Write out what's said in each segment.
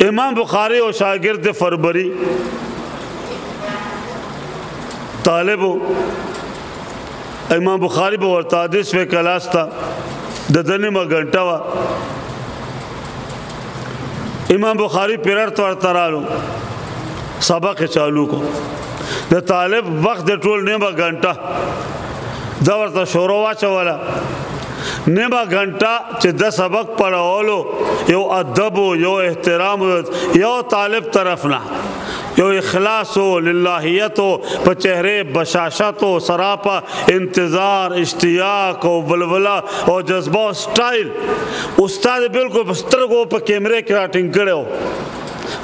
इमाम बुखारी और शागिर्द फरबरी तालिब इमाम बुखारी बरतादिस वे क्लास था ददने में घंटा वा इमाम बुखारी पिरर तो तरालू सबक चालू को द तालिब वक्त दे टोल नेमा घंटा दवर तो शोरवा चवाला नेमा घंटा चे 10 सबक पढ़ाओलो यो अदब हो यो एहतराम हो यो तालिब तरफ ना यो इखलास हो लिल्लाहियत हो पर चेहरे बशाशत हो सरापा इंतज़ार इश्तियाक हो वलवला और जज्बा स्टाइल उस्ताद बिल्कुल बस्तर को पर कैमरे की राटिंग करे हो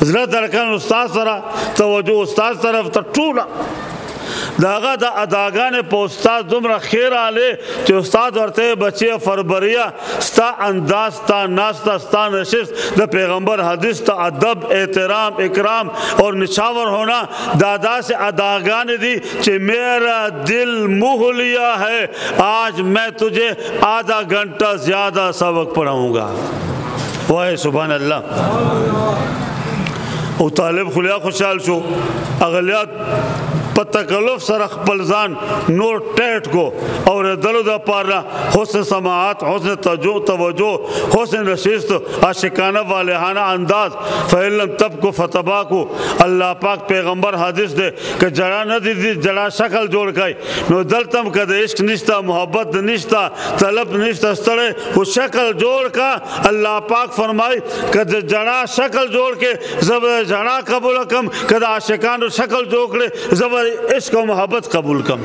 ज़रा धड़कन उस्ताद सरा तवज्जो उस्ताद तरफ तटूला दागा दा अदागाने पोस्ता दुमरा खैर आले जो उस्ताद वर्ते बच्चे फरबरिया स्ता अंदाज ता नास्ता स्ता नशिस्त द पैगंबर हदीस ता अदब एहतराम इकराम और निछावर होना दादा से अदागाने दी कि मेरा दिल मुह लिया है आज मैं तुझे आधा घंटा ज़्यादा सबक पढ़ाऊँगा। वाह सुभान अल्लाह। ओ तालिब खुलिया खुशाल शो अगलियात पतकल्लुफ सरख पलजान नूर टेट को और दलुदा पारा हुस्न समाअत हुस्न तवज्जो हुस्न नशिस्त आशिकाना वालेहाना अंदाज फ़इलम तब को फतबा को अल्लाह पाक पैगंबर हदीस दे कि जड़ा न दी जड़ा शक्ल जोड़ गई नो दलतम कदे इश्क निश्ता मोहब्बत निश्ता तलब निश्ता stare वो शक्ल जोड़ का अल्लाह पाक फरमाई कदे जड़ा शक्ल जोड़ के जबर जड़ा कबूल कम कदे आशिकाना शक्ल जोड़े जबर इश्क और मोहब्बत कबूल कम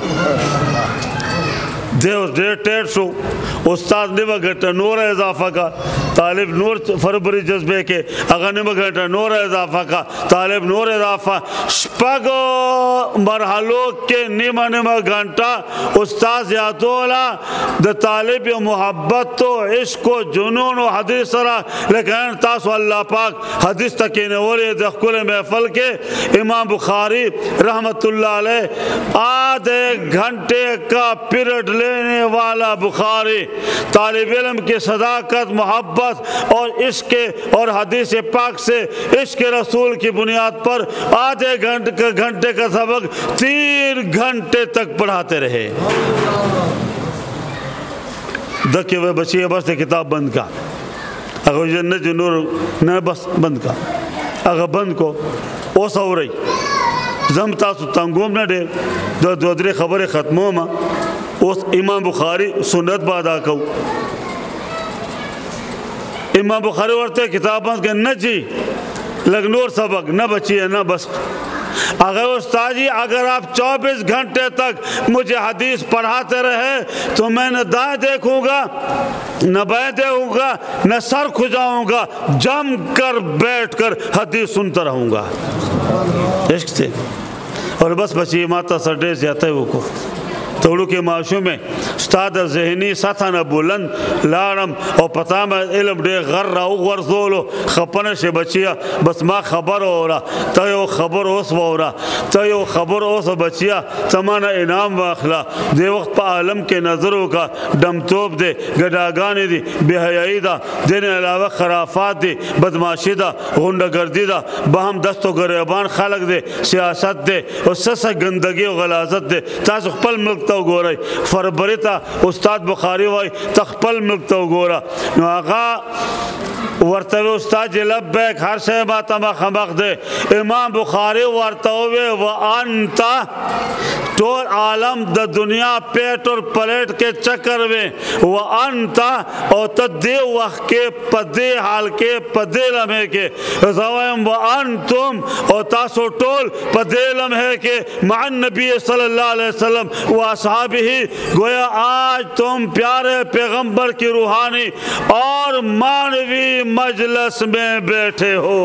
देव डेढ़ सौ उस्ताद निमा घंटा नूर इजाफा का तालिब नूर फरबरी जज्बे के अगर निमा घंटा नूर इजाफा का तालिब नूर इजाफा शपगो मरहलों के निमा घंटा उस्ताद यादोला द तालिब या मोहब्बत तो इश्क को जुनून और हदीस सरा लेकिन तासु अल्लाह पाक हदीस तक ने वले दखुल महफल के इमाम बुखारी रहमतुल्लाह अलैह आधे घंटे का पीरियड लेने वाला बुखारी तालिब इल्म की सदाकत मोहब्बत और इश्क और हदीस पाक से इश्क रसूल की बुनियाद पर आधे घंटे का सबक 3 घंटे तक पढ़ाते रहे। दके हुए बच्चे बस किताब बंद का अगर जन्नत नूर न बस बंद का अगर बंद को ओ सौ रही जम तासु तंगोम न दे दो दोदरे खबर ख़त्मो मा उस इमाम बुखारी सुन्नत बादा को इमाम बुखारी वर्ते किताब बंद के न जी लगनोर सबक न बची है न बस अगर उस्ताद जी अगर आप 24 घंटे तक मुझे हदीस पढ़ाते रहे तो मैं न दाएं देखूंगा न बाएं देखूंगा न सर खुजाऊंगा जम कर बैठ कर हदीस सुनता रहूंगा इश्क से और बस बची माता सडे जाता है वो को तोड़ू के माशू में उस्ताद जहनी सतह न बुलंद लारम और पता में इल्म डे गर राउ वर्जोलो खपन से बचिया बस माँ खबर हो रहा तयो खबर ओस वो रहा तयो खबर ओस बचिया तमाना इनाम वाखला दे वक्त पा आलम के नज़रों का दम तोप दे गडागानी दी बेहयाई दा देने अलावा खराफात दी बदमाशी दा गुंडागर्दी दा बहम दस्तो गरेबान खालक दे सियासत दे और ससा गंदगी और गलाजत दे तासु खपल मुल्क तो गोरा फरबरीता उस्ताद बुखारी वाई तखपल मुल्क तो गोरा आगा वर्तवे उस्ताद लब्बैक हर शे मातमा खमक दे इमाम बुखारी वर्तवे व अंता टोल आलम द दुनिया पेट और प्लेट के चक्कर में व अंता और तदे वक्त के पदे हाल के पदे लम्हे के ज़वम व अंतुम और तासो टोल पदे लम्हे के मान नबी सल्लल्लाहु अलैहि वसल्लम व असहाबिही गोया आज तुम प्यारे पैगंबर की रूहानी और मानवी मजलिस में बैठे हो।